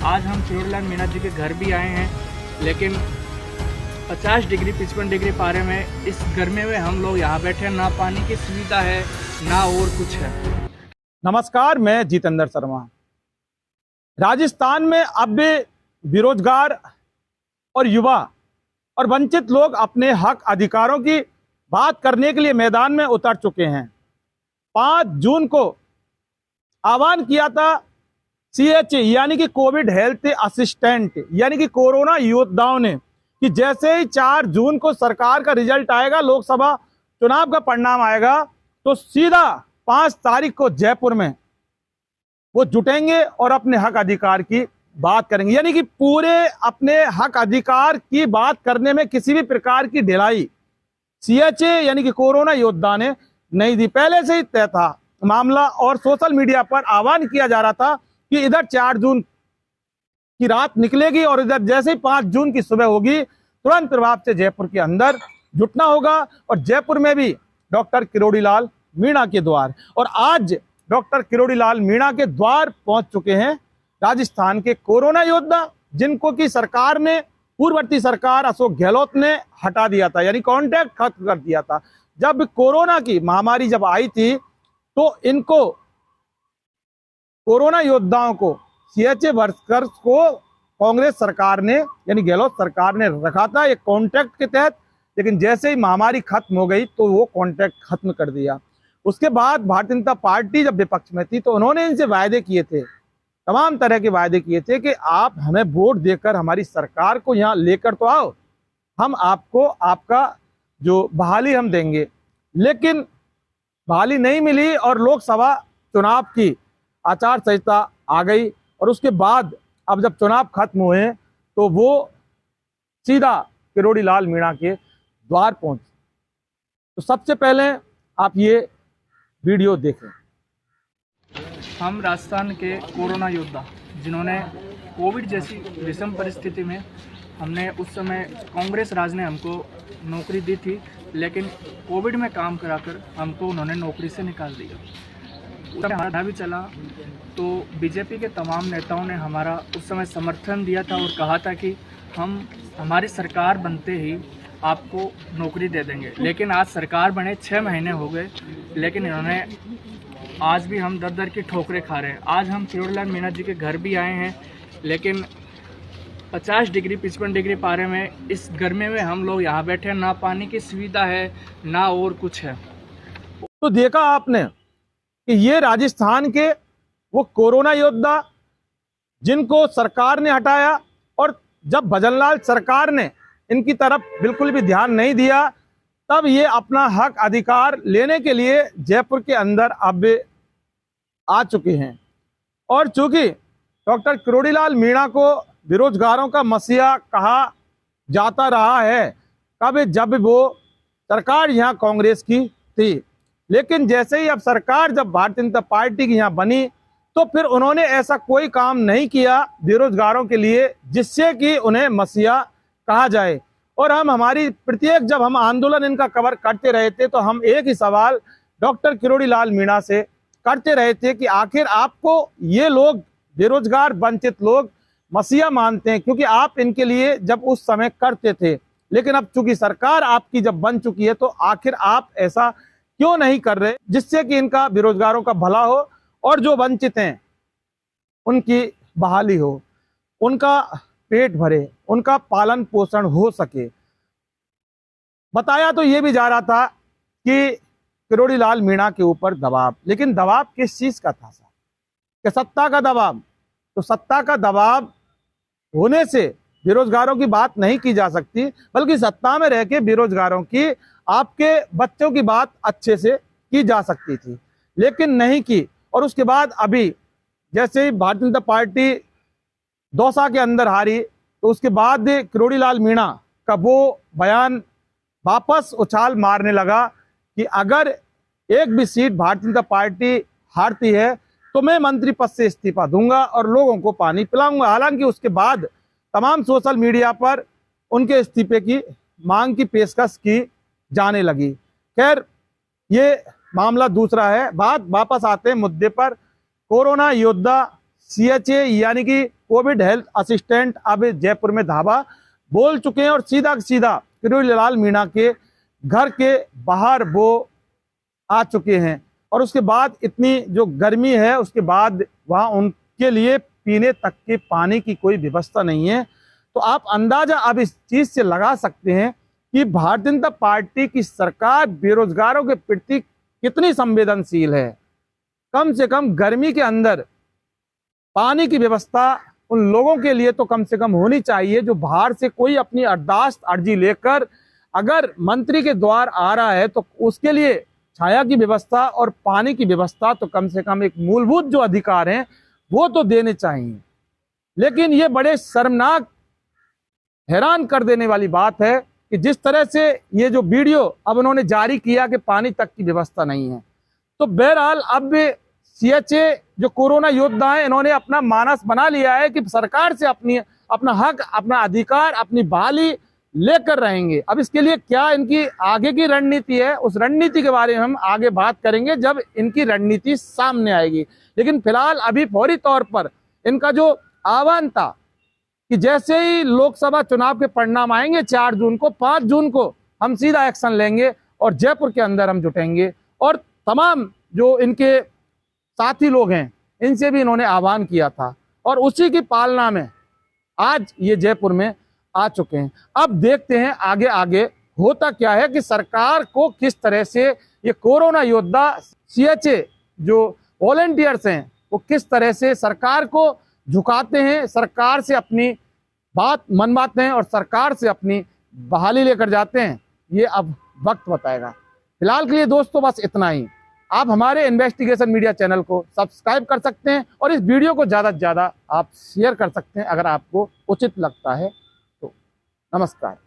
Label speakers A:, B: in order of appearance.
A: आज हम किरोड़ीलाल मीणा जी के घर भी आए हैं, लेकिन 50 डिग्री 55 डिग्री पारे में इस गर्मी में हम लोग यहाँ बैठे हैं। ना पानी की सुविधा है ना और कुछ है।
B: नमस्कार, मैं जितेंद्र शर्मा। राजस्थान में अब भी बेरोजगार और युवा और वंचित लोग अपने हक अधिकारों की बात करने के लिए मैदान में उतर चुके हैं। 5 जून को आह्वान किया था CHA यानी कि कोविड हेल्थ असिस्टेंट यानी कि कोरोना योद्धाओं ने कि जैसे ही 4 जून को सरकार का रिजल्ट आएगा, लोकसभा चुनाव का परिणाम आएगा, तो सीधा 5 तारीख को जयपुर में वो जुटेंगे और अपने हक अधिकार की बात करेंगे। यानी कि पूरे अपने हक अधिकार की बात करने में किसी भी प्रकार की ढिलाई CHA यानी कि कोरोना योद्धा ने नहीं दी। पहले से ही तय था मामला और सोशल मीडिया पर आह्वान किया जा रहा था कि इधर 4 जून की रात निकलेगी और इधर जैसे ही 5 जून की सुबह होगी, तुरंत प्रभाव से जयपुर के अंदर जुटना होगा। और जयपुर में भी डॉक्टर किरोड़ीलाल मीणा के द्वार, और आज डॉक्टर किरोड़ीलाल मीणा के द्वार पहुंच चुके हैं राजस्थान के कोरोना योद्धा, जिनको की सरकार ने, पूर्ववर्ती सरकार अशोक गहलोत ने हटा दिया था, यानी कॉन्ट्रैक्ट खत्म कर दिया था। जब कोरोना की महामारी जब आई थी तो इनको, कोरोना योद्धाओं को, CHA वर्कर्स को कांग्रेस सरकार ने यानी गहलोत सरकार ने रखा था एक कॉन्ट्रैक्ट के तहत, लेकिन जैसे ही महामारी खत्म हो गई तो वो कॉन्ट्रैक्ट खत्म कर दिया। उसके बाद भारतीय जनता पार्टी जब विपक्ष में थी तो उन्होंने इनसे वायदे किए थे, तमाम तरह के वायदे किए थे कि आप हमें वोट देकर हमारी सरकार को यहाँ लेकर तो आओ, हम आपको आपका जो बहाली हम देंगे। लेकिन बहाली नहीं मिली और लोकसभा चुनाव की आचार संहिता आ गई, और उसके बाद अब जब चुनाव खत्म हुए तो वो सीधा किरोड़ीलाल मीणा के द्वार पहुंचे। तो सबसे पहले आप ये वीडियो देखें।
A: हम राजस्थान के कोरोना योद्धा, जिन्होंने कोविड जैसी विषम परिस्थिति में, हमने उस समय कांग्रेस राज ने हमको नौकरी दी थी, लेकिन कोविड में काम कराकर हमको उन्होंने नौकरी से निकाल दिया। उस समय हमारा भी चला तो बीजेपी के तमाम नेताओं ने हमारा उस समय समर्थन दिया था और कहा था कि हम हमारी सरकार बनते ही आपको नौकरी दे देंगे। लेकिन आज सरकार बने 6 महीने हो गए, लेकिन इन्होंने, आज भी हम दर की ठोकरें खा रहे हैं। आज हम किरोड़ीलाल मीणा जी के घर भी आए हैं, लेकिन 50 डिग्री 55 डिग्री पारे में इस गर्मी में हम लोग यहाँ बैठे हैं। ना पानी की सुविधा है ना और कुछ है।
B: तो देखा आपने कि ये राजस्थान के वो कोरोना योद्धा जिनको सरकार ने हटाया, और जब भजनलाल सरकार ने इनकी तरफ बिल्कुल भी ध्यान नहीं दिया, तब ये अपना हक अधिकार लेने के लिए जयपुर के अंदर अब आ चुके हैं। और चूंकि डॉक्टर किरोड़ीलाल मीणा को बेरोजगारों का मसीहा कहा जाता रहा है कब, जब वो सरकार यहाँ कांग्रेस की थी, लेकिन जैसे ही अब सरकार जब भारतीय जनता पार्टी की यहाँ बनी तो फिर उन्होंने ऐसा कोई काम नहीं किया बेरोजगारों के लिए जिससे कि उन्हें मसीहा कहा जाए। और हम हमारी प्रत्येक, जब हम आंदोलन इनका कवर करते रहे थे तो हम एक ही सवाल डॉक्टर किरोड़ीलाल मीणा से करते रहे थे कि आखिर आपको ये लोग, बेरोजगार वंचित लोग, मसीहा मानते हैं क्योंकि आप इनके लिए जब उस समय करते थे, लेकिन अब चूंकि सरकार आपकी जब बन चुकी है तो आखिर आप ऐसा क्यों नहीं कर रहे जिससे कि इनका, बेरोजगारों का भला हो और जो वंचित हैं उनकी बहाली हो, उनका पेट भरे, उनका पालन पोषण हो सके। बताया तो ये भी जा रहा था कि किरोड़ीलाल मीणा के ऊपर दबाव, लेकिन दबाव किस चीज का था? कि सत्ता का दबाव। तो सत्ता का दबाव होने से बेरोजगारों की बात नहीं की जा सकती, बल्कि सत्ता में रह के बेरोजगारों की, आपके बच्चों की बात अच्छे से की जा सकती थी, लेकिन नहीं की। और उसके बाद अभी जैसे ही भारतीय जनता पार्टी दौसा के अंदर हारी तो उसके बाद किरोड़ीलाल मीणा का वो बयान वापस उछाल मारने लगा कि अगर एक भी सीट भारतीय जनता पार्टी हारती है तो मैं मंत्री पद से इस्तीफा दूंगा और लोगों को पानी पिलाऊंगा। हालांकि उसके बाद तमाम सोशल मीडिया पर उनके इस्तीफे की मांग की पेशकश की जाने लगी। खैर, ये मामला दूसरा है। बात वापस आते हैं मुद्दे पर। कोरोना योद्धा CHA यानी कि कोविड हेल्थ असिस्टेंट अब जयपुर में धावा बोल चुके हैं और सीधा सीधा किरोड़ीलाल मीणा के घर के बाहर वो आ चुके हैं। और उसके बाद इतनी जो गर्मी है, उसके बाद वहाँ उनके लिए पीने तक के पानी की कोई व्यवस्था नहीं है। तो आप अंदाजा अब इस चीज से लगा सकते हैं कि भारतीय जनता पार्टी की सरकार बेरोजगारों के प्रति कितनी संवेदनशील है। कम से कम गर्मी के अंदर पानी की व्यवस्था उन लोगों के लिए तो कम से कम होनी चाहिए जो बाहर से कोई अपनी अरदास अर्जी लेकर अगर मंत्री के द्वार आ रहा है तो उसके लिए छाया की व्यवस्था और पानी की व्यवस्था तो कम से कम एक मूलभूत जो अधिकार हैं वो तो देने चाहिए। लेकिन ये बड़े शर्मनाक, हैरान कर देने वाली बात है कि जिस तरह से ये जो वीडियो अब उन्होंने जारी किया कि पानी तक की व्यवस्था नहीं है। तो बहरहाल अब सीएचए जो कोरोना योद्धा है, इन्होंने अपना मानस बना लिया है कि सरकार से अपना हक, अपना अधिकार, अपनी बहाली लेकर रहेंगे। अब इसके लिए क्या इनकी आगे की रणनीति है, उस रणनीति के बारे में हम आगे बात करेंगे जब इनकी रणनीति सामने आएगी। लेकिन फिलहाल अभी फौरी तौर पर इनका जो आह्वान था कि जैसे ही लोकसभा चुनाव के परिणाम आएंगे 4 जून को, 5 जून को हम सीधा एक्शन लेंगे और जयपुर के अंदर हम जुटेंगे। और तमाम जो इनके साथी लोग हैं इनसे भी इन्होंने आह्वान किया था और उसी की पालना में आज ये जयपुर में आ चुके हैं। अब देखते हैं आगे आगे होता क्या है कि सरकार को किस तरह से ये कोरोना योद्धा सीएचए जो वॉलंटियर्स हैं वो किस तरह से सरकार को झुकाते हैं, सरकार से अपनी बात मनवाते हैं और सरकार से अपनी बहाली लेकर जाते हैं। ये अब वक्त बताएगा। फिलहाल के लिए दोस्तों बस इतना ही। आप हमारे इन्वेस्टिगेशन मीडिया चैनल को सब्सक्राइब कर सकते हैं और इस वीडियो को ज़्यादा से ज़्यादा आप शेयर कर सकते हैं अगर आपको उचित लगता है तो। नमस्कार।